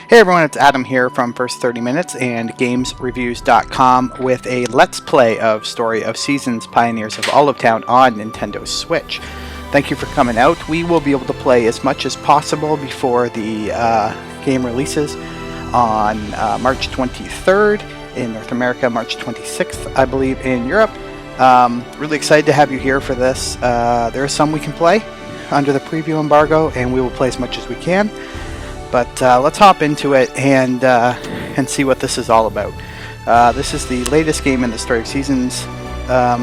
Hey everyone, it's Adam here from First 30 Minutes and GamesReviews.com with a Let's Play of Story of Seasons Pioneers of Olive Town on Nintendo Switch. Thank you for coming out. We will be able to play as much as possible before the game releases on March 23rd in North America, March 26th, I believe, in Europe. Really excited to have you here for this. There are some we can play under the preview embargo, and we will play as much as we can. But let's hop into it and see what this is all about. This is the latest game in the Story of Seasons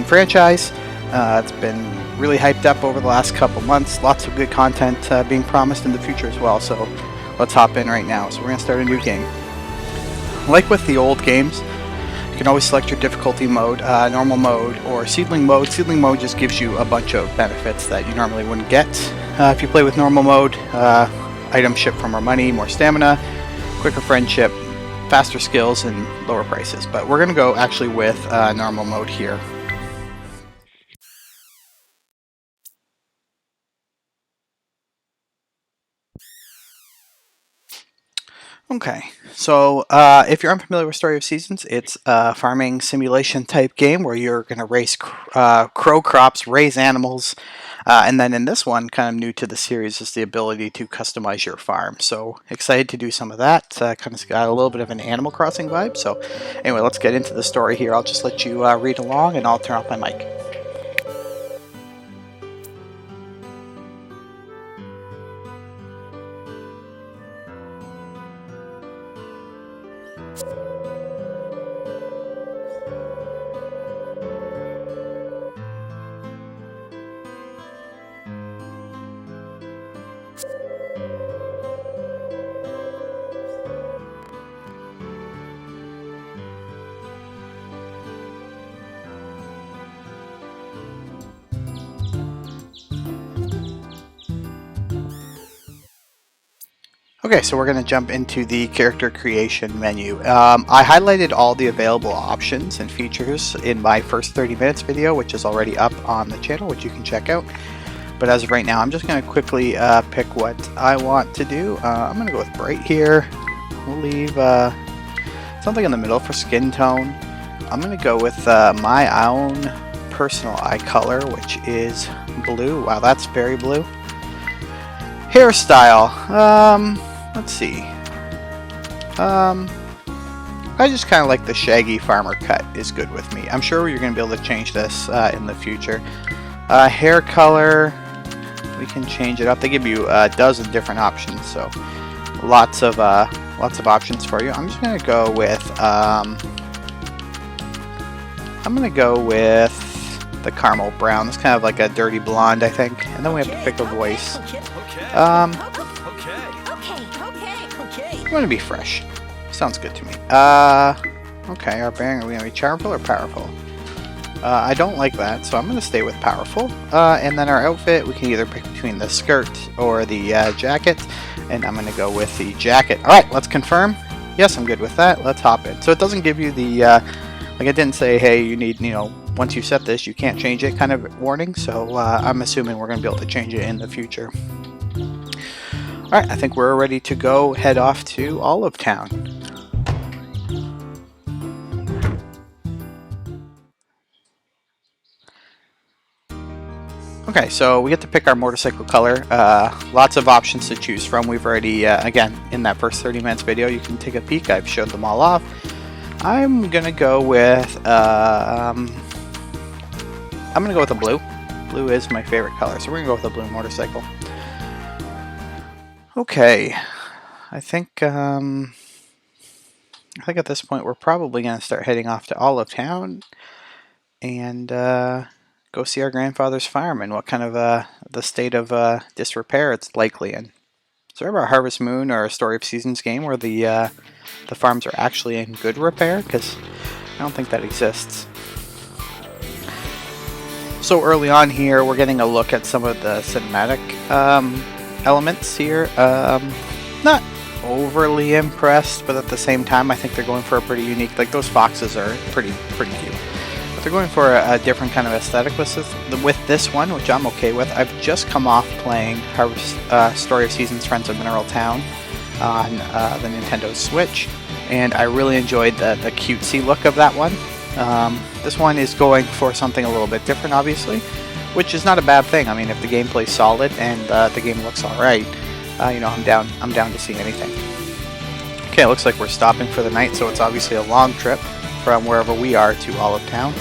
franchise. It's been really hyped up over the last couple months. Lots of good content being promised in the future as well. So let's hop in right now. So we're going to start a new game. Like with the old games, you can always select your difficulty mode, normal mode or seedling mode. Seedling mode just gives you a bunch of benefits that you normally wouldn't get. If you play with normal mode, items ship for more money, more stamina, quicker friendship, faster skills, and lower prices. But we're going to go actually with normal mode here. Okay, so if you're unfamiliar with Story of Seasons, it's a farming simulation type game where you're going to raise crow crops, raise animals, and then in this one, kind of new to the series, is the ability to customize your farm. So excited to do some of that. Kind of got a little bit of an Animal Crossing vibe. So anyway, let's get into the story here. I'll just let you read along and I'll turn off my mic. Okay, so we're going to jump into the character creation menu. I highlighted all the available options and features in my first 30 minutes video, which is already up on the channel, which you can check out. But as of right now, I'm just going to quickly pick what I want to do. I'm going to go with bright here. We'll leave something in the middle for skin tone. I'm going to go with my own personal eye color, which is blue. Wow, that's very blue. Hairstyle. Let's see. I just kind of like the shaggy farmer cut is good with me. I'm sure you're going to be able to change this in the future. Hair color, we can change it up. They give you a dozen different options, so lots of options for you. I'm just going to go with the caramel brown. It's kind of like a dirty blonde, I think. And then we have to pick a voice. I'm going to be fresh. Sounds good to me. Okay, our bearing, are we going to be charmful or powerful? I don't like that, so I'm going to stay with powerful. And then our outfit, we can either pick between the skirt or the jacket. And I'm going to go with the jacket. Alright, let's confirm. Yes, I'm good with that. Let's hop in. So it doesn't give you the, like it didn't say, hey, you need, once you set this, you can't change it kind of warning. So I'm assuming we're going to be able to change it in the future. Alright, I think we're ready to go head off to Olive Town. Okay, so we get to pick our motorcycle color. Lots of options to choose from. We've already, again, in that first 30 minutes video, you can take a peek. I've showed them all off. I'm gonna go with a blue. Blue is my favorite color, so we're gonna go with a blue motorcycle. Okay, I think at this point we're probably gonna start heading off to Olive Town and go see our grandfather's farm and what kind of the state of disrepair it's likely in. So remember Harvest Moon or a Story of Seasons game where the farms are actually in good repair? Because I don't think that exists. So early on here, we're getting a look at some of the cinematic elements here. Not overly impressed, but at the same time, I think they're going for a pretty unique. Like those foxes are pretty cute. But they're going for a different kind of aesthetic with this one, which I'm okay with. I've just come off playing Story of Seasons Friends of Mineral Town, on the Nintendo Switch, and I really enjoyed the cutesy look of that one. This one is going for something a little bit different, obviously, which is not a bad thing. I mean, if the gameplay's solid and the game looks alright, you know, I'm down to see anything. Okay, it looks like we're stopping for the night, so it's obviously a long trip from wherever we are to Olive Town.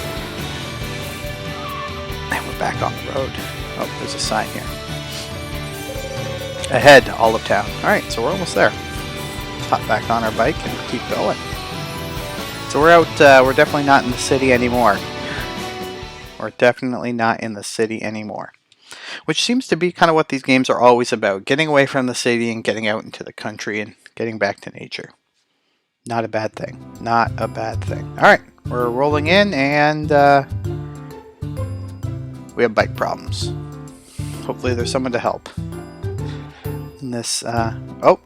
And we're back on the road. Oh, there's a sign here. Ahead, Olive Town. Alright, so we're almost there. Let's hop back on our bike and keep going. So we're out, we're definitely not in the city anymore. We're definitely not in the city anymore. Which seems to be kind of what these games are always about. Getting away from the city and getting out into the country and getting back to nature. Not a bad thing. Not a bad thing. Alright, we're rolling in and we have bike problems. Hopefully there's someone to help. And this, oh,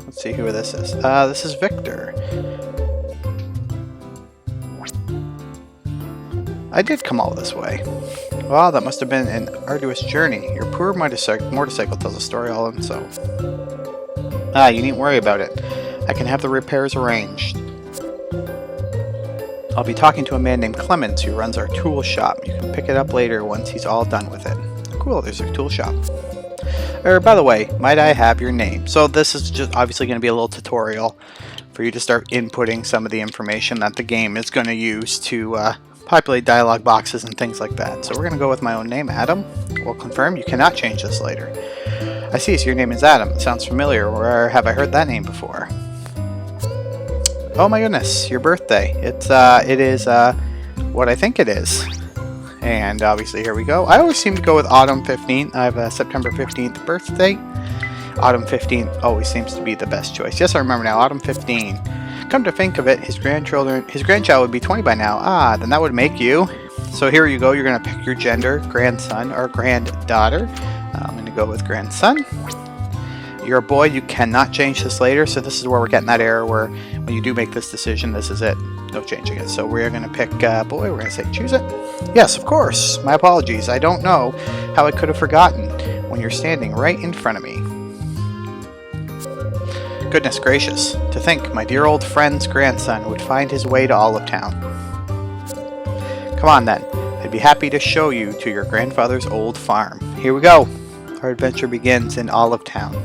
let's see who this is. This is Victor. I did come all this way. Wow, that must have been an arduous journey. Your poor motorcycle tells a story all on itself. Ah, you needn't worry about it. I can have the repairs arranged. I'll be talking to a man named Clemens who runs our tool shop. You can pick it up later once he's all done with it. Cool, there's a tool shop. By the way, might I have your name? So this is just obviously going to be a little tutorial for you to start inputting some of the information that the game is going to use to populate dialog boxes and things like that. So we're going to go with my own name, Adam. We'll confirm you cannot change this later. I see, so your name is Adam. It sounds familiar. Where have I heard that name before? Oh my goodness, your birthday. It is what I think it is. And obviously here we go. I always seem to go with autumn 15th. I have a September 15th birthday. Autumn 15th always seems to be the best choice. Yes, I remember now, autumn 15. Come to think of it, his grandchild would be 20 by now. Ah, then that would make you. So here you go, you're going to pick your gender, grandson or granddaughter. I'm going to go with grandson. You're a boy, you cannot change this later, so this is where we're getting that error where when you do make this decision, this is it. No changing it. So we're going to pick boy, we're going to say choose it. Yes, of course. My apologies. I don't know how I could have forgotten when you're standing right in front of me. Goodness gracious, to think my dear old friend's grandson would find his way to Olive Town. Come on then, I'd be happy to show you to your grandfather's old farm. Here we go. Our adventure begins in Olive Town.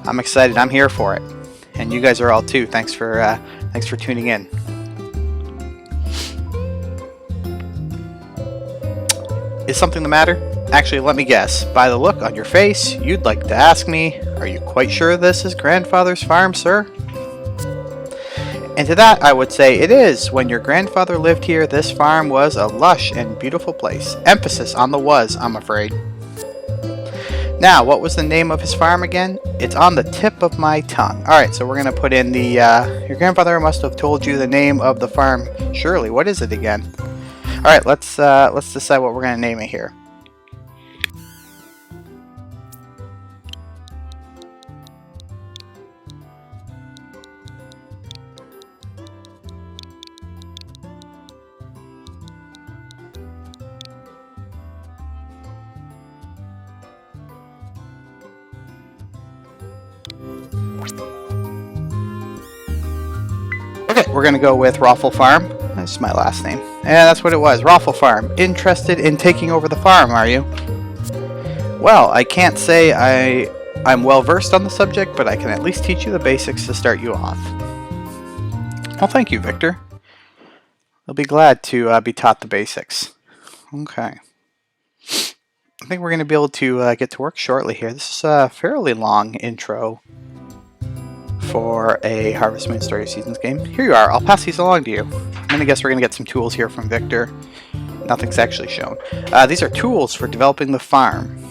I'm excited, I'm here for it. And you guys are all too. Thanks for tuning in. Is something the matter? Actually, let me guess. By the look on your face, you'd like to ask me, are you quite sure this is grandfather's farm, sir? And to that, I would say it is. When your grandfather lived here, this farm was a lush and beautiful place. Emphasis on the was, I'm afraid. Now, what was the name of his farm again? It's on the tip of my tongue. Alright, so we're going to put in the, your grandfather must have told you the name of the farm. Surely, what is it again? Alright, let's decide what we're going to name it here. Okay, we're going to go with Raffle Farm. That's my last name. And that's what it was, Raffle Farm. Interested in taking over the farm, are you? Well, I can't say I'm well versed on the subject, but I can at least teach you the basics to start you off. Well, thank you, Victor. I'll be glad to be taught the basics. Okay. I think we're going to be able to get to work shortly here. This is a fairly long intro for a Harvest Moon Story of Seasons game. Here you are. I'll pass these along to you. I'm going to guess we're going to get some tools here from Victor. Nothing's actually shown. These are tools for developing the farm.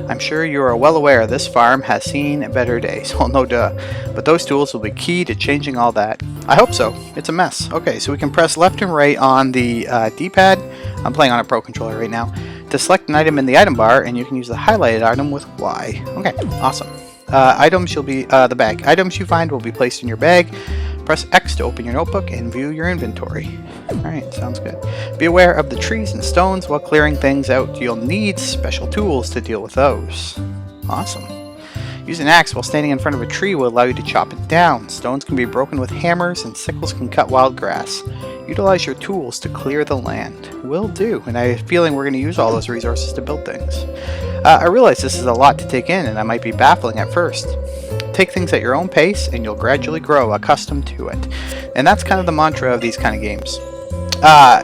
I'm sure you are well aware this farm has seen better days. Well, no duh. But those tools will be key to changing all that. I hope so. It's a mess. Okay, so we can press left and right on the D-pad. I'm playing on a Pro Controller right now. To select an item in the item bar, and you can use the highlighted item with Y. Okay, awesome. Items the bag. Items you find will be placed in your bag. Press X to open your notebook and view your inventory. Alright, sounds good. Be aware of the trees and stones while clearing things out. You'll need special tools to deal with those. Awesome. Use an axe while standing in front of a tree will allow you to chop it down. Stones can be broken with hammers, and sickles can cut wild grass. Utilize your tools to clear the land. Will do, and I have a feeling we're going to use all those resources to build things. I realize this is a lot to take in, and I might be baffling at first. Take things at your own pace, and you'll gradually grow accustomed to it. And that's kind of the mantra of these kind of games.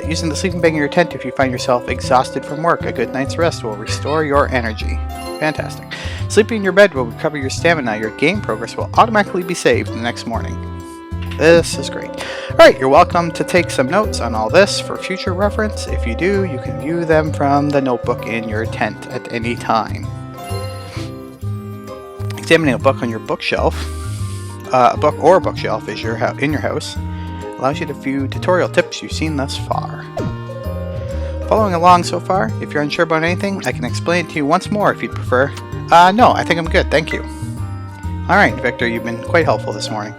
Using the sleeping bag in your tent if you find yourself exhausted from work. A good night's rest will restore your energy. Fantastic. Sleeping in your bed will recover your stamina. Your game progress will automatically be saved the next morning. This is great. Alright, you're welcome to take some notes on all this for future reference. If you do, you can view them from the notebook in your tent at any time. Examining a book on your bookshelf, a book or a bookshelf is in your house, allows you to view tutorial tips you've seen thus far. Following along so far? If you're unsure about anything, I can explain it to you once more if you'd prefer. No, I think I'm good, thank you. Alright, Victor, you've been quite helpful this morning.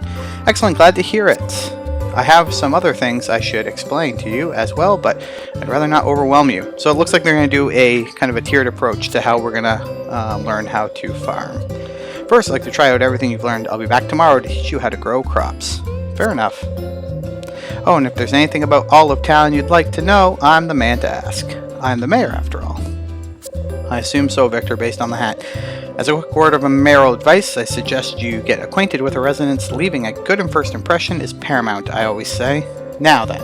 Excellent, glad to hear it. I have some other things I should explain to you as well, but I'd rather not overwhelm you. So it looks like they're going to do a kind of a tiered approach to how we're going to learn how to farm. First, I'd like to try out everything you've learned. I'll be back tomorrow to teach you how to grow crops. Fair enough. Oh, and if there's anything about Olive Town you'd like to know, I'm the man to ask. I'm the mayor, after all. I assume so, Victor, based on the hat. As a quick word of mayoral advice, I suggest you get acquainted with the residents. Leaving a good and first impression is paramount, I always say. Now then,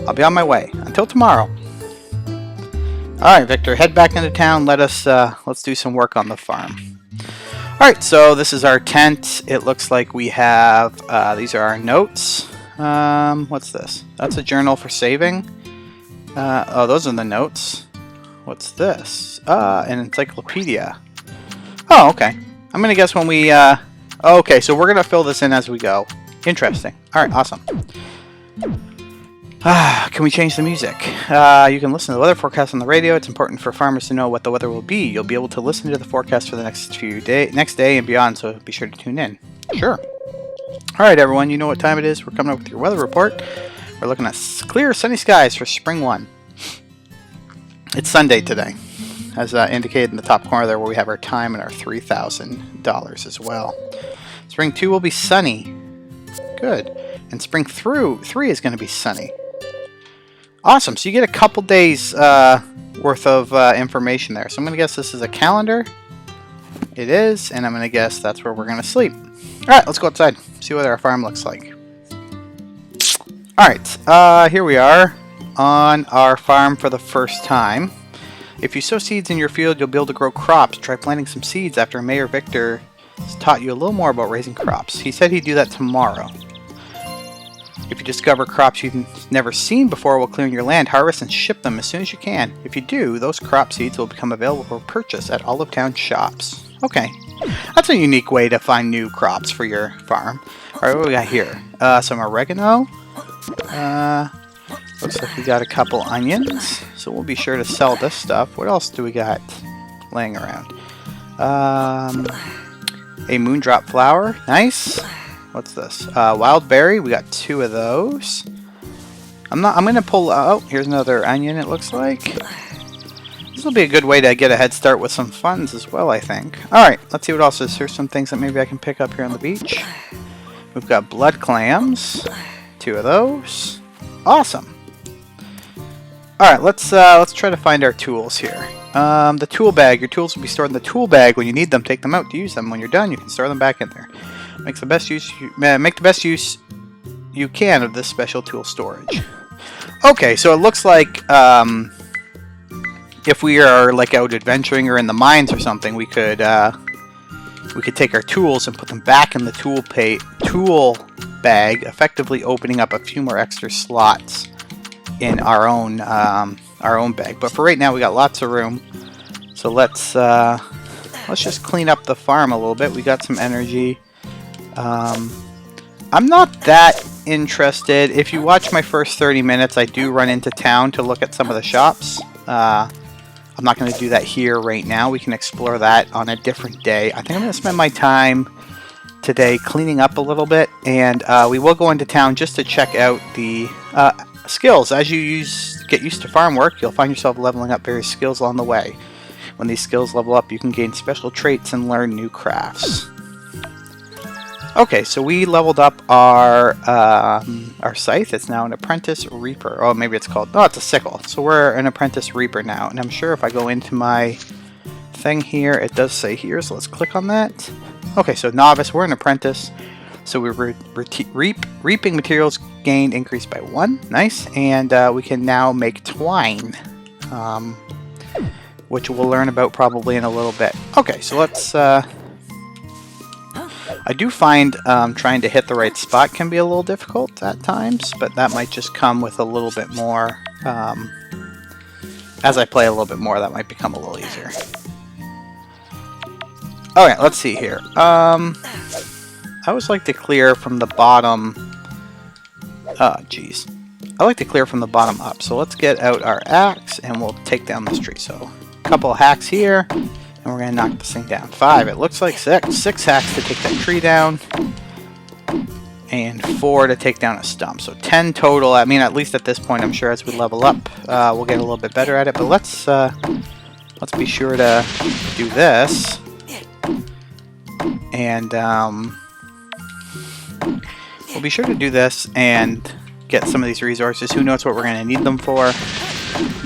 I'll be on my way. Until tomorrow. Alright, Victor, head back into town. Let's do some work on the farm. Alright, so this is our tent. It looks like we have, these are our notes. What's this? That's a journal for saving. Oh, those are the notes. What's this? An encyclopedia. Oh, okay. I'm gonna guess when we, okay, so we're gonna fill this in as we go. Interesting. Alright, awesome. Can we change the music? You can listen to the weather forecast on the radio. It's important for farmers to know what the weather will be. You'll be able to listen to the forecast for the next day and beyond, so be sure to tune in. Sure. Alright, everyone, you know what time it is. We're coming up with your weather report. We're looking at clear, sunny skies for Spring 1. It's Sunday today, as indicated in the top corner there where we have our time and our $3,000 as well. Spring 2 will be sunny. Good. And Spring 3 is going to be sunny. Awesome. So you get a couple days worth of information there. So I'm going to guess this is a calendar. It is. And I'm going to guess that's where we're going to sleep. Alright, let's go outside. See what our farm looks like. Alright, here we are on our farm for the first time. If you sow seeds in your field, you'll be able to grow crops. Try planting some seeds after Mayor Victor has taught you a little more about raising crops. He said he'd do that tomorrow. If you discover crops you've never seen before while clearing your land, harvest and ship them as soon as you can. If you do, those crop seeds will become available for purchase at Olive Town shops. Okay, that's a unique way to find new crops for your farm. Alright, what do we got here? Some oregano. Looks like we got a couple onions. So we'll be sure to sell this stuff. What else do we got laying around? A moondrop flower. Nice. What's this? Wild berry. We got 2 of those. I'm gonna pull. Oh, here's another onion. It looks like. This will be a good way to get a head start with some funds as well, I think. All right, let's see what else is. Here's some things that maybe I can pick up here on the beach. We've got blood clams. 2 of those. Awesome. All right, let's try to find our tools here. The tool bag. Your tools will be stored in the tool bag. When you need them, take them out to use them. When you're done, you can store them back in there. Make the best use you can of this special tool storage. Okay, so it looks like if we are like out adventuring or in the mines or something, we could take our tools and put them back in the tool bag, effectively opening up a few more extra slots in our own bag. But for right now, we got lots of room. So let's just clean up the farm a little bit. We got some energy. I'm not that interested. If you watch my first 30 minutes, I do run into town to look at some of the shops. I'm not going to do that here right now. We can explore that on a different day. I think I'm going to spend my time today cleaning up a little bit, and we will go into town just to check out the skills. As you get used to farm work, you'll find yourself leveling up various skills along the way. When these skills level up, you can gain special traits and learn new crafts. Okay, so we leveled up our scythe. It's now an apprentice reaper. Oh, maybe it's called... Oh, it's a sickle. So we're an apprentice reaper now. And I'm sure if I go into my thing here, it does say here. So let's click on that. Okay, so novice. We're an apprentice. So we're reaping materials gained increased by 1. Nice. And we can now make twine. Which we'll learn about probably in a little bit. Okay, so let's... I do find trying to hit the right spot can be a little difficult at times, but that might just come with a little bit more, as I play a little bit more, that might become a little easier. Alright, let's see here. I always like to clear from the bottom, geez. I like to clear from the bottom up, so let's get out our axe and we'll take down this tree. So, a couple of hacks here. And we're going to knock this thing down. 5. It looks like 6. 6 hacks to take that tree down. And 4 to take down a stump. So 10 total. I mean, at least at this point, I'm sure as we level up, we'll get a little bit better at it. But let's be sure to do this. And we'll be sure to do this and get some of these resources. Who knows what we're going to need them for.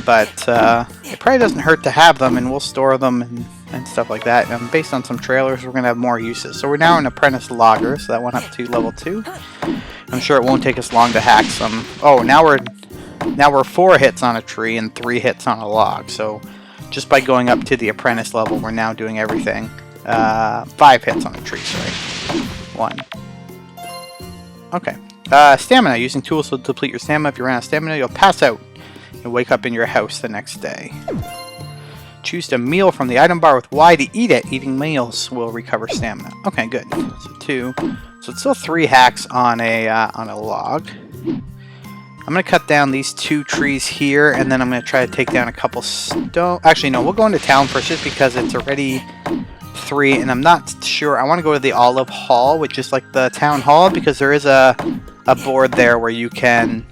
But it probably doesn't hurt to have them, and we'll store them and stuff like that. And based on some trailers, we're going to have more uses. So we're now an apprentice logger, so that went up to level 2. I'm sure it won't take us long to hack some. Oh, now we're 4 hits on a tree and 3 hits on a log. So just by going up to the apprentice level, we're now doing everything. 5 hits on a tree, sorry. 1. Okay. Stamina. Using tools to deplete your stamina. If you run out of stamina, you'll pass out and wake up in your house the next day. Choose a meal from the item bar with Y to eat it. Eating meals will recover stamina. Okay, good. So 2. So it's still 3 hacks on a log. I'm going to cut down these 2 trees here, and then I'm going to try to take down a couple stone. Actually, no, we'll go into town first just because it's already 3, and I'm not sure. I want to go to the Olive Hall, which is like the town hall, because there is a board there where you can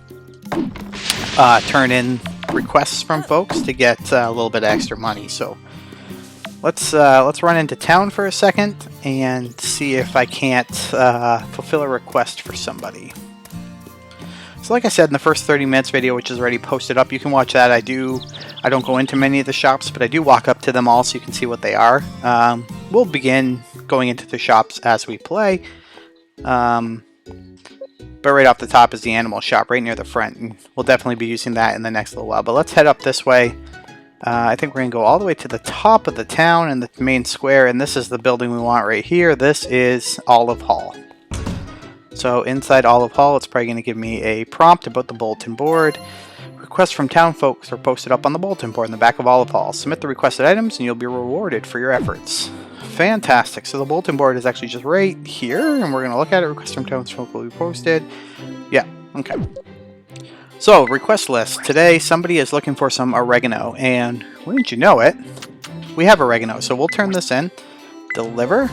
turn in requests from folks to get a little bit of extra money. So let's run into town for a second and see if I can't fulfill a request for somebody. So like I said in the first 30 minutes video, which is already posted up, you can watch that. I don't go into many of the shops, but I do walk up to them all so you can see what they are. We'll begin going into the shops as we play. But right off the top is the animal shop right near the front, and we'll definitely be using that in the next little while. But let's head up this way. I think we're going to go all the way to the top of the town and the main square, and this is the building we want right here. This is Olive Hall. So inside Olive Hall, it's probably going to give me a prompt about the bulletin board. Requests from town folks are posted up on the bulletin board in the back of Olive Hall. Submit the requested items and you'll be rewarded for your efforts. Fantastic. So the bulletin board is actually just right here, and we're going to look at it. Requests from town folk will be posted. Yeah, okay. So, request list. Today, somebody is looking for some oregano, and wouldn't you know it, we have oregano. So we'll turn this in, deliver,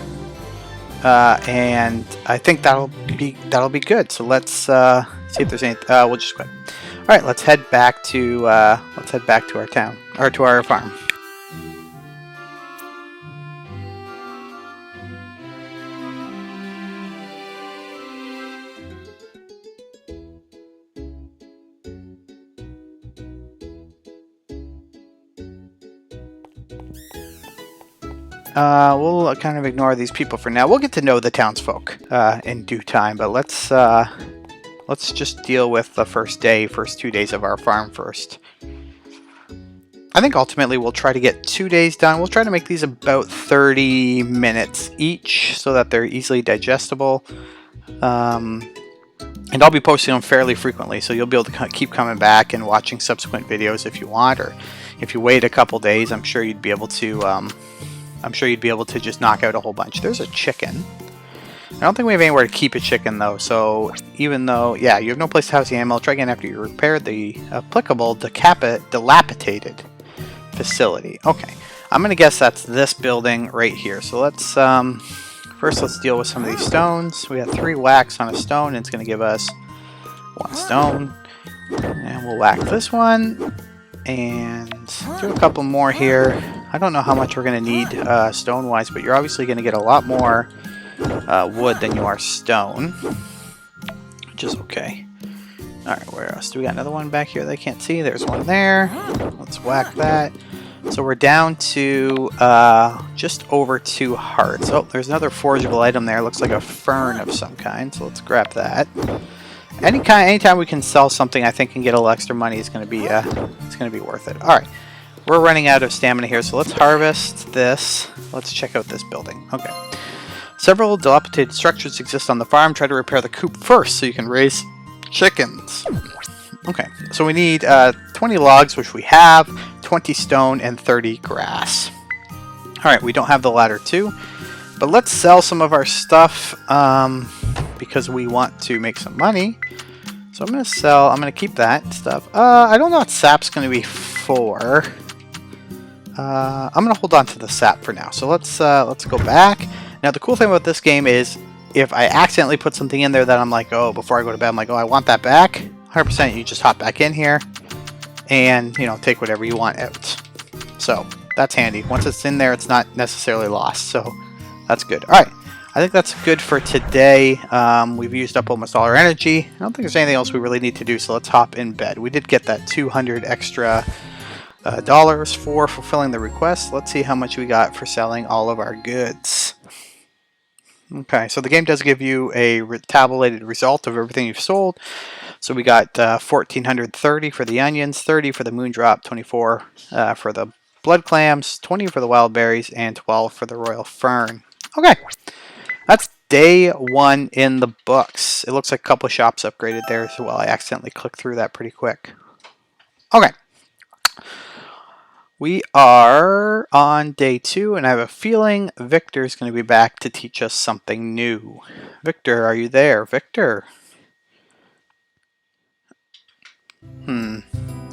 and I think that'll be good. So let's see if there's any. We'll just quit. All right, let's head back to our town, or to our farm. We'll kind of ignore these people for now. We'll get to know the townsfolk in due time, but let's just deal with the first 2 days of our farm first. I think ultimately we'll try to get 2 days done. We'll try to make these about 30 minutes each so that they're easily digestible. And I'll be posting them fairly frequently, so you'll be able to keep coming back and watching subsequent videos if you want, or if you wait a couple days, I'm sure you'd be able to just knock out a whole bunch. There's a chicken. I don't think we have anywhere to keep a chicken, though. So even though, yeah, you have no place to house the animal, try again after you repair the applicable dilapidated facility. Okay, I'm going to guess that's this building right here. So let's, first let's deal with some of these stones. We have 3 whacks on a stone, and it's going to give us 1 stone. And we'll whack this one. And do a couple more here. I don't know how much we're going to need stone-wise, but you're obviously going to get a lot more wood than you are stone, which is okay. Alright, where else? Do we got another one back here that I can't see? There's one there. Let's whack that. So we're down to just over 2 hearts. Oh, there's another forgeable item there. Looks like a fern of some kind. So let's grab that. Anytime we can sell something, I think, and get a little extra money is going to be worth it. All right, we're running out of stamina here, so let's harvest this. Let's check out this building. Okay. Several dilapidated structures exist on the farm. Try to repair the coop first so you can raise chickens. Okay, so we need 20 logs, which we have, 20 stone, and 30 grass. Alright, we don't have the ladder too, but let's sell some of our stuff because we want to make some money. So I'm going to keep that stuff. I don't know what sap's going to be for. I'm going to hold on to the sap for now. So let's go back. Now the cool thing about this game is if I accidentally put something in there that I'm like, oh, before I go to bed, I'm like, oh, I want that back. 100% you just hop back in here and, you know, take whatever you want out. So that's handy. Once it's in there, it's not necessarily lost. So that's good. All right. I think that's good for today. We've used up almost all our energy. I don't think there's anything else we really need to do. So let's hop in bed. We did get that 200 extra dollars for fulfilling the request. Let's see how much we got for selling all of our goods. Okay, so the game does give you a tabulated result of everything you've sold. So we got 1,430 for the onions, 30 for the moondrop, 24 for the blood clams, 20 for the wild berries, and 12 for the royal fern. Okay, that's day 1 in the books. It looks like a couple of shops upgraded there as well. I accidentally clicked through that pretty quick. Okay. We are on day 2, and I have a feeling Victor's going to be back to teach us something new. Victor, are you there? Victor?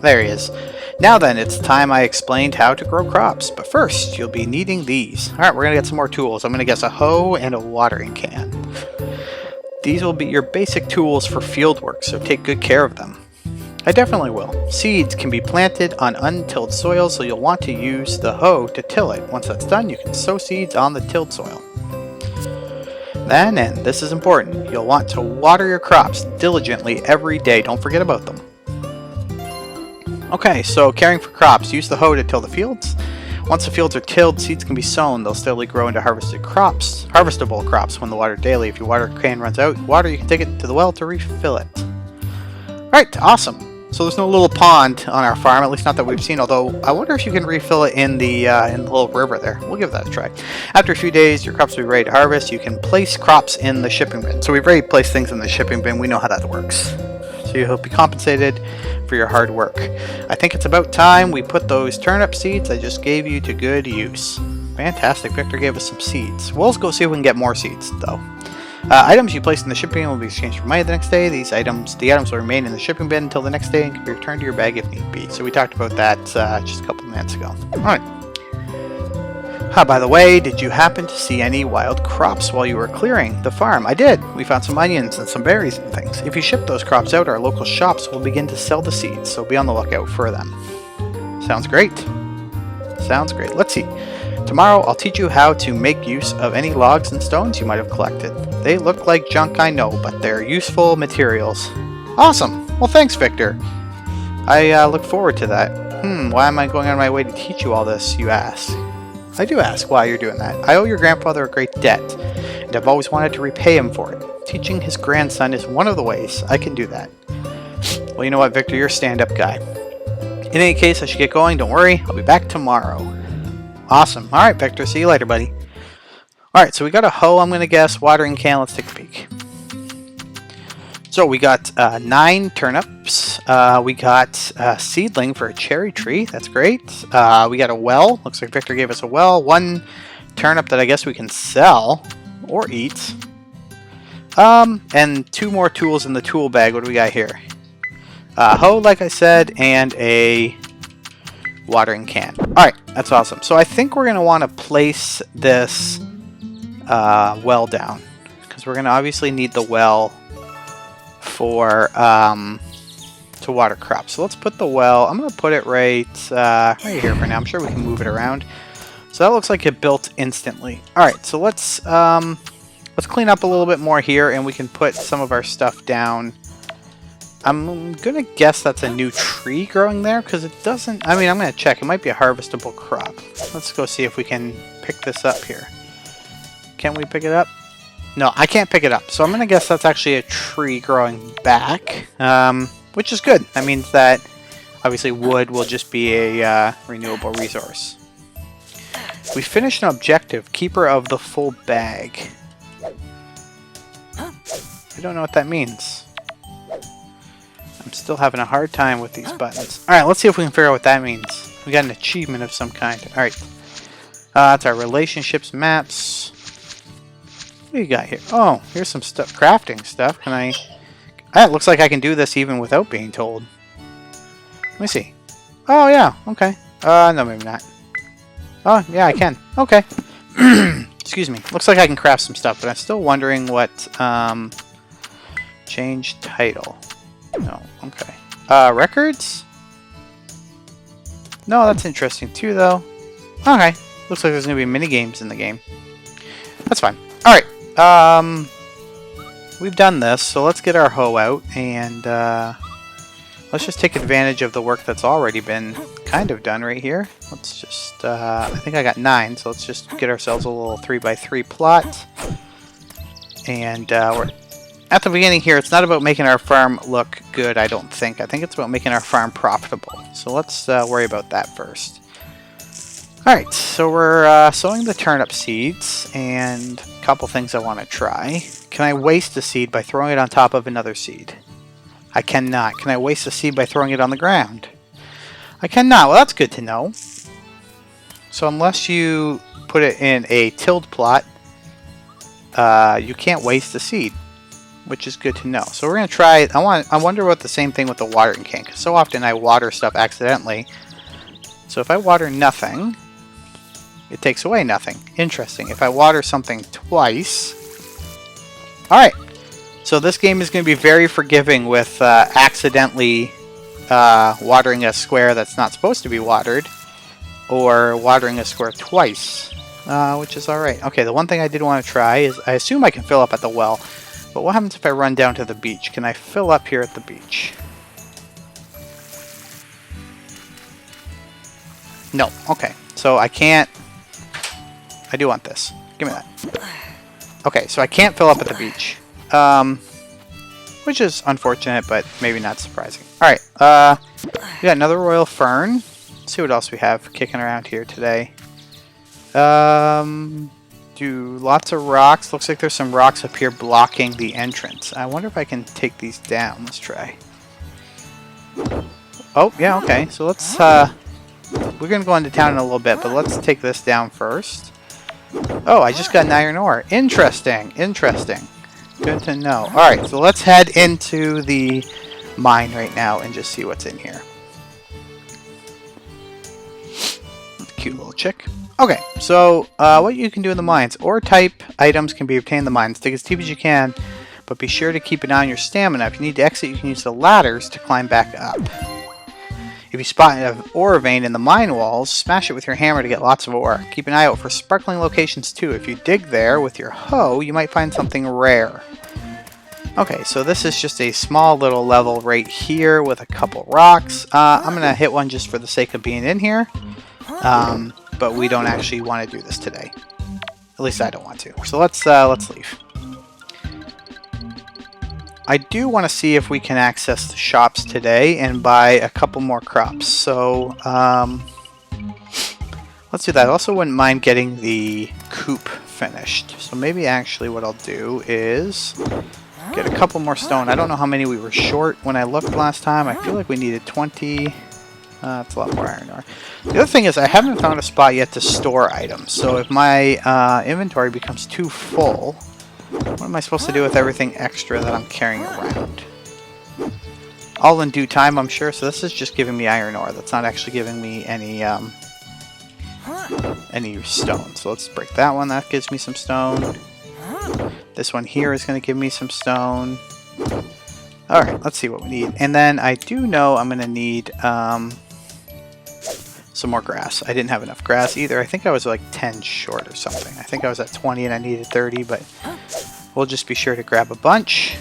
There he is. Now then, it's time I explained how to grow crops. But first, you'll be needing these. Alright, we're going to get some more tools. I'm going to guess a hoe and a watering can. These will be your basic tools for field work, so take good care of them. I definitely will. Seeds can be planted on untilled soil, so you'll want to use the hoe to till it. Once that's done, you can sow seeds on the tilled soil. Then, and this is important, you'll want to water your crops diligently every day. Don't forget about them. Okay, so caring for crops. Use the hoe to till the fields. Once the fields are tilled, seeds can be sown. They'll slowly grow into harvestable crops when the water daily. If your water can runs out, you can take it to the well to refill it. Alright, awesome. So there's no little pond on our farm, at least not that we've seen, although I wonder if you can refill it in the little river there. We'll give that a try. After a few days, your crops will be ready to harvest. You can place crops in the shipping bin. So we've already placed things in the shipping bin. We know how that works. So you'll be compensated for your hard work. I think it's about time we put those turnip seeds I just gave you to good use. Fantastic. Victor gave us some seeds. We'll go see if we can get more seeds, though. Items you place in the shipping bin will be exchanged for money the next day. The items will remain in the shipping bin until the next day and can be returned to your bag if need be. So we talked about that just a couple of minutes ago. Alright. By the way, did you happen to see any wild crops while you were clearing the farm? I did. We found some onions and some berries and things. If you ship those crops out, our local shops will begin to sell the seeds, so be on the lookout for them. Sounds great. Sounds great. Let's see. Tomorrow, I'll teach you how to make use of any logs and stones you might have collected. They look like junk, I know, but they're useful materials. Awesome! Well, thanks, Victor. I look forward to that. Why am I going on my way to teach you all this, you ask? I do ask why you're doing that. I owe your grandfather a great debt, and I've always wanted to repay him for it. Teaching his grandson is one of the ways I can do that. Well, you know what, Victor? You're a stand-up guy. In any case, I should get going. Don't worry. I'll be back tomorrow. Awesome. Alright, Victor. See you later, buddy. Alright, so we got a hoe, I'm going to guess. Watering can. Let's take a peek. So we got 9 turnips. We got a seedling for a cherry tree. That's great. We got a well. Looks like Victor gave us a well. 1 turnip that I guess we can sell or eat. And 2 more tools in the tool bag. What do we got here? Hoe, like I said, and a watering can. Alright, that's awesome. So I think we're going to want to place this well down, because we're going to obviously need the well for to water crops. So let's put the well, I'm going to put it right here for now. I'm sure we can move it around. So that looks like it built instantly. Alright, so let's Let's clean up a little bit more here, and we can put some of our stuff down. I'm gonna guess that's a new tree growing there, because it doesn't... I mean, I'm gonna check. It might be a harvestable crop. Let's go see if we can pick this up here. Can we pick it up? No, I can't pick it up. So I'm gonna guess that's actually a tree growing back, which is good. That means that obviously wood will just be a renewable resource. We finished an objective, Keeper of the Full Bag. I don't know what that means. I'm still having a hard time with these buttons. Alright, let's see if we can figure out what that means. We got an achievement of some kind. Alright. That's our relationships maps. What do you got here? Oh, here's some stuff. Crafting stuff. Can I... It looks like I can do this even without being told. Let me see. Oh, yeah. Okay. No, maybe not. Oh, yeah, I can. Okay. Excuse me. Looks like I can craft some stuff, but I'm still wondering what... Change title. No, okay. Records? No, that's interesting too, though. Okay. Looks like there's going to be mini games in the game. That's fine. Alright. We've done this, so let's get our hoe out, and let's just take advantage of the work that's already been kind of done right here. Let's just, I think I got 9, so let's just get ourselves a little 3x3 plot. And we're at the beginning here. It's not about making our farm look good, I don't think. I think it's about making our farm profitable. So let's worry about that first. Alright, so we're sowing the turnip seeds, and a couple things I want to try. Can I waste a seed by throwing it on top of another seed? I cannot. Can I waste a seed by throwing it on the ground? I cannot. Well, that's good to know. So unless you put it in a tilled plot, you can't waste a seed, which is good to know. So we're going to try... I wonder what the same thing with the watering can, because so often I water stuff accidentally. So if I water nothing... it takes away nothing. Interesting. If I water something twice... Alright. So this game is going to be very forgiving with accidentally watering a square that's not supposed to be watered. Or watering a square twice. Which is alright. Okay, the one thing I did want to try is... I assume I can fill up at the well. But what happens if I run down to the beach? Can I fill up here at the beach? No. Okay. So I can't... I do want this. Give me that. Okay, so I can't fill up at the beach. Which is unfortunate, but maybe not surprising. Alright, we got another royal fern. Let's see what else we have kicking around here today. Do lots of rocks. Looks like there's some rocks up here blocking the entrance. I wonder if I can take these down. Let's try. Oh, yeah, okay. So let's, we're going to go into town in a little bit, but let's take this down first. Oh, I just got an iron ore. Interesting. Interesting. Good to know. Alright, so let's head into the mine right now and just see what's in here. Cute little chick. Okay, so what you can do in the mines. Ore type items can be obtained in the mines. Dig as deep as you can, but be sure to keep an eye on your stamina. If you need to exit, you can use the ladders to climb back up. If you spot an ore vein in the mine walls, smash it with your hammer to get lots of ore. Keep an eye out for sparkling locations too. If you dig there with your hoe, you might find something rare. Okay, so this is just a small little level right here with a couple rocks. I'm going to hit one just for the sake of being in here. But we don't actually want to do this today. At least I don't want to. So let's leave. I do want to see if we can access the shops today and buy a couple more crops. So let's do that. I also wouldn't mind getting the coop finished. So maybe actually what I'll do is get a couple more stone. I don't know how many we were short when I looked last time. I feel like we needed 20. That's a lot more iron ore. The other thing is I haven't found a spot yet to store items. So if my inventory becomes too full, what am I supposed to do with everything extra that I'm carrying around? All in due time, I'm sure. So this is just giving me iron ore. That's not actually giving me any stone. So let's break that one. That gives me some stone. This one here is going to give me some stone. Alright, let's see what we need. And then I do know I'm going to need some more grass. I didn't have enough grass either. I think I was like 10 short or something. I think I was at 20 and I needed 30, but we'll just be sure to grab a bunch.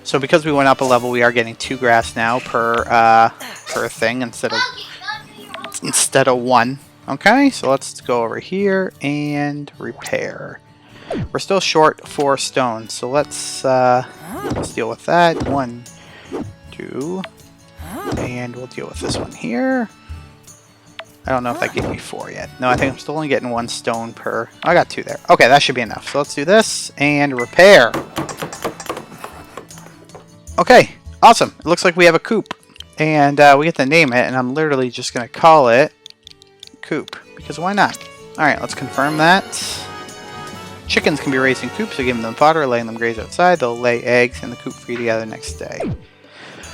So because we went up a level, we are getting 2 grass now per thing instead of 1. Okay, so let's go over here and repair. We're still short 4 stones, so let's deal with that. 1, 2, and we'll deal with this one here. I don't know if that gave me 4 yet. No, I think I'm still only getting 1 stone per... I got 2 there. Okay, that should be enough. So let's do this and repair. Okay, awesome. It looks like we have a coop. And we get to name it, and I'm literally just going to call it Coop. Because why not? Alright, let's confirm that. Chickens can be raised in coops, so giving them fodder, letting them graze outside. They'll lay eggs in the coop for you together the next day.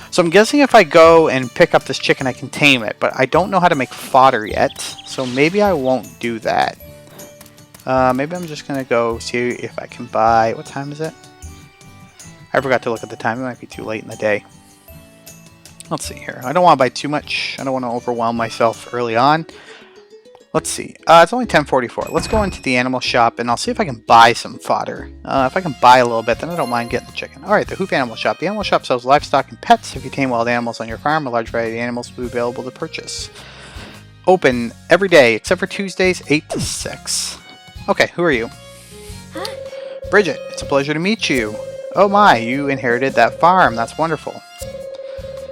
So I'm guessing if I go and pick up this chicken, I can tame it. But I don't know how to make fodder yet. So maybe I won't do that. Maybe I'm just going to go see if I can buy... What time is it? I forgot to look at the time. It might be too late in the day. Let's see here. I don't want to buy too much. I don't want to overwhelm myself early on. Let's see. It's only 10:44. Let's go into the animal shop, and I'll see if I can buy some fodder. If I can buy a little bit, then I don't mind getting the chicken. Alright, the Hoof Animal Shop. The animal shop sells livestock and pets. If you tame wild animals on your farm, a large variety of animals will be available to purchase. Open every day, except for Tuesdays, 8 to 6. Okay, who are you? Bridget, it's a pleasure to meet you. Oh my, you inherited that farm. That's wonderful.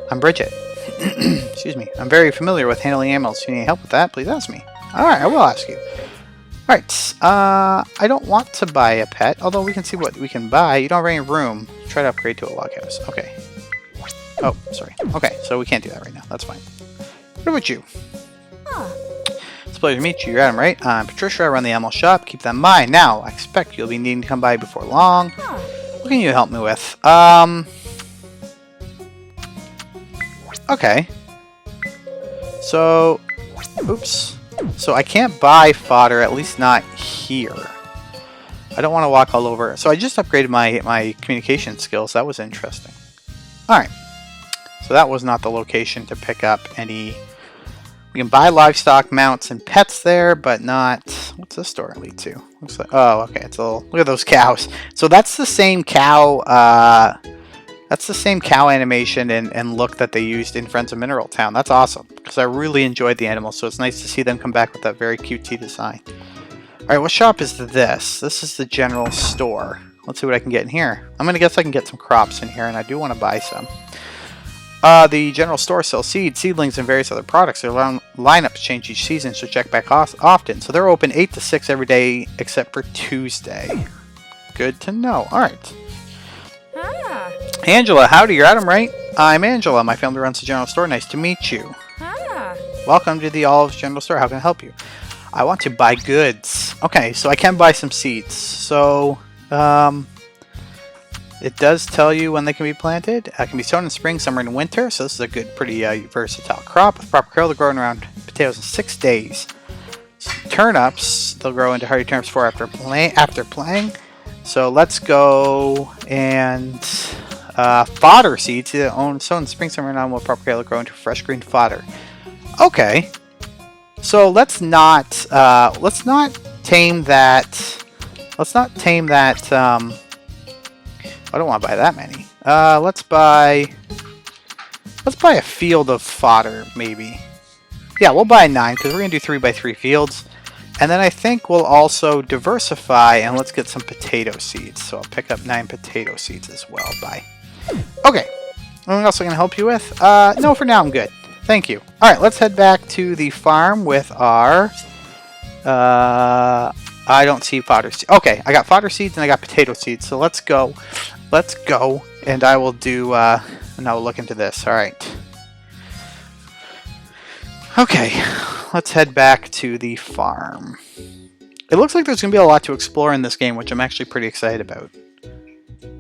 I'm Bridget. Excuse me. I'm very familiar with handling animals. If you need help with that, please ask me. Alright, I will ask you. Alright, I don't want to buy a pet, although we can see what we can buy. You don't have any room. Try to upgrade to a log house. Okay. Oh, sorry. Okay, so we can't do that right now. That's fine. What about you? It's a pleasure to meet you. You're Adam, right? I'm Patricia. I run the animal shop. Keep that in mind. Now, I expect you'll be needing to come by before long. What can you help me with? Okay. So, oops. So I can't buy fodder, at least not here. I don't want to walk all over. So I just upgraded my communication skills. That was interesting. Alright. So that was not the location to pick up any... We can buy livestock, mounts, and pets there, but not... What's this store lead to? Looks like... Oh, okay. It's a little... Look at those cows. So that's the same cow... That's the same cow animation and look that they used in Friends of Mineral Town. That's awesome, because I really enjoyed the animals, so it's nice to see them come back with that very cutesy design. Alright, what shop is this? This is the general store. Let's see what I can get in here. I'm going to guess I can get some crops in here, and I do want to buy some. The general store sells seeds, seedlings, and various other products. Their lineups change each season, so check back often. So they're open 8 to 6 every day except for Tuesday. Good to know. Alright. Angela, howdy, you're Adam, right? I'm Angela. My family runs the general store. Nice to meet you. Welcome to the Olives General Store. How can I help you? I want to buy goods. Okay, so I can buy some seeds. So, it does tell you when they can be planted. It can be sown in spring, summer, and winter. So this is a good, pretty versatile crop. With proper care, they'll grow in around potatoes in 6 days. Turnips, they'll grow into hardy turnips after playing. So let's go and fodder seeds. Sown in spring, summer, and autumn with proper care, they'll grow into fresh green fodder. Okay, so let's not tame that. Let's not tame that. I don't want to buy that many. Let's buy a field of fodder, maybe. Yeah, we'll buy 9 because we're gonna do 3x3 fields. And then I think we'll also diversify, and let's get some potato seeds. So I'll pick up 9 potato seeds as well. Bye. Okay. Anything else I can help you with? No, for now I'm good. Thank you. Alright, let's head back to the farm with our... I don't see fodder seeds. Okay, I got fodder seeds and I got potato seeds. So let's go. Let's go. And I will do... and I'll look into this. Alright. Okay, let's head back to the farm. It looks like there's going to be a lot to explore in this game, which I'm actually pretty excited about.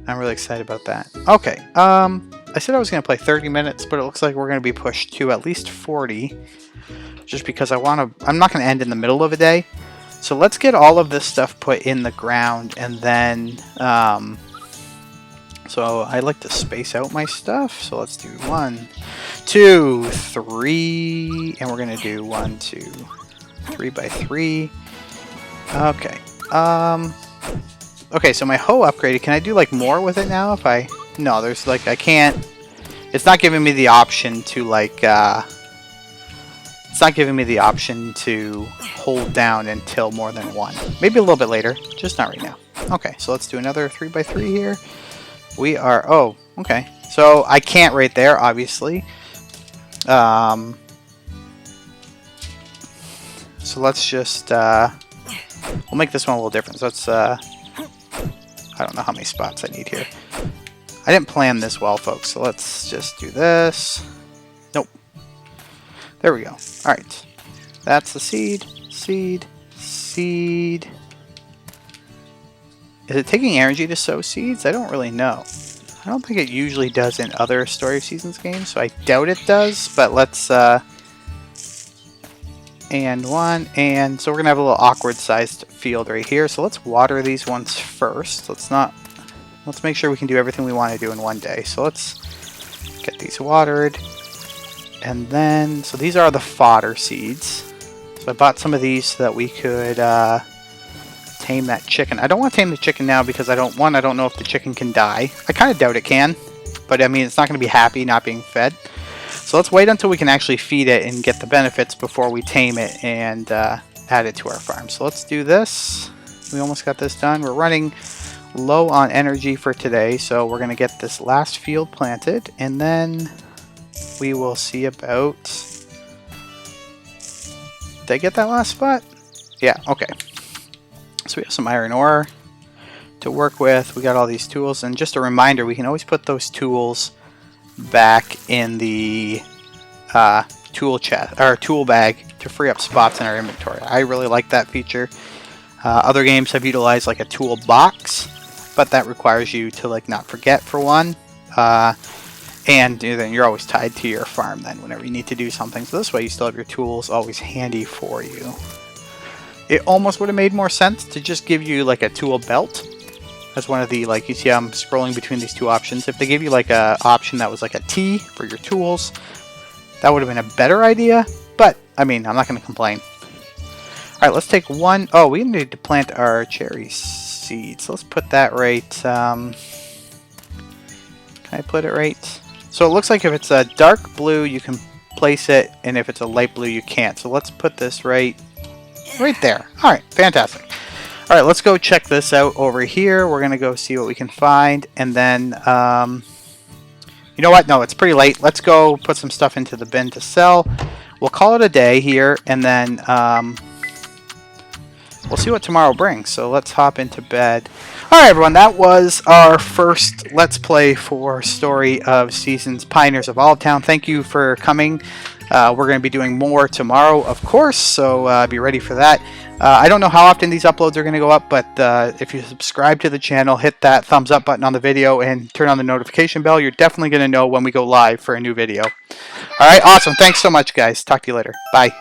I'm really excited about that. Okay, I said I was going to play 30 minutes, but it looks like we're going to be pushed to at least 40. Just because I'm not going to end in the middle of a day. So let's get all of this stuff put in the ground, and then... So I like to space out my stuff. So let's do 1, 2, 3, and we're gonna do 1, 2, 3 by 3. Okay. Okay, so my hoe upgraded. Can I do like more with it now if I... No, there's like, I can't... It's not giving me the option to like, it's not giving me the option to hold down until more than one. Maybe a little bit later, just not right now. Okay, so let's do another 3x3 here. We are, oh, okay. So I can't right there, obviously. So let's just, we'll make this one a little different. So let's, I don't know how many spots I need here. I didn't plan this well, folks, so let's just do this. Nope. There we go. Alright. That's the seed, seed, seed. Is it taking energy to sow seeds? I don't really know. I don't think it usually does in other Story of Seasons games, so I doubt it does, but let's, and one, and so we're going to have a little awkward sized field right here, so let's water these ones first. Let's make sure we can do everything we want to do in one day. So let's get these watered. And then, so these are the fodder seeds. So I bought some of these so that we could tame that chicken. I don't want to tame the chicken now because I don't know if the chicken can die. I kind of doubt it can. But I mean, it's not going to be happy not being fed. So let's wait until we can actually feed it and get the benefits before we tame it and add it to our farm. So let's do this. We almost got this done. We're running low on energy for today, so we're going to get this last field planted, and then we will see about... Did I get that last spot? Yeah, okay. So we have some iron ore to work with. We got all these tools, and just a reminder, we can always put those tools back in the tool chest or tool bag to free up spots in our inventory. I really like that feature. Other games have utilized like a tool box, but that requires you to like not forget for one, and then you're always tied to your farm then whenever you need to do something. So this way you still have your tools always handy for you. It almost would have made more sense to just give you like a tool belt as one of the, like, you see I'm scrolling between these two options. If they gave you like a option that was like a T for your tools, that would have been a better idea, but I mean, I'm not going to complain. Alright, let's take one. Oh, we need to plant our cherry seeds. Let's put that right. Can I put it right? So it looks like if it's a dark blue, you can place it, and if it's a light blue, you can't. So let's put this right there. Alright, fantastic. Alright, let's go check this out over here. We're going to go see what we can find, and then, you know what? No, it's pretty late. Let's go put some stuff into the bin to sell. We'll call it a day here, and then, we'll see what tomorrow brings. So let's hop into bed. Alright everyone, that was our first Let's Play for Story of Seasons Pioneers of Olive Town. Thank you for coming. We're going to be doing more tomorrow, of course, so be ready for that. I don't know how often these uploads are going to go up, but if you subscribe to the channel, hit that thumbs up button on the video, and turn on the notification bell, you're definitely going to know when we go live for a new video. Alright, awesome. Thanks so much, guys. Talk to you later. Bye.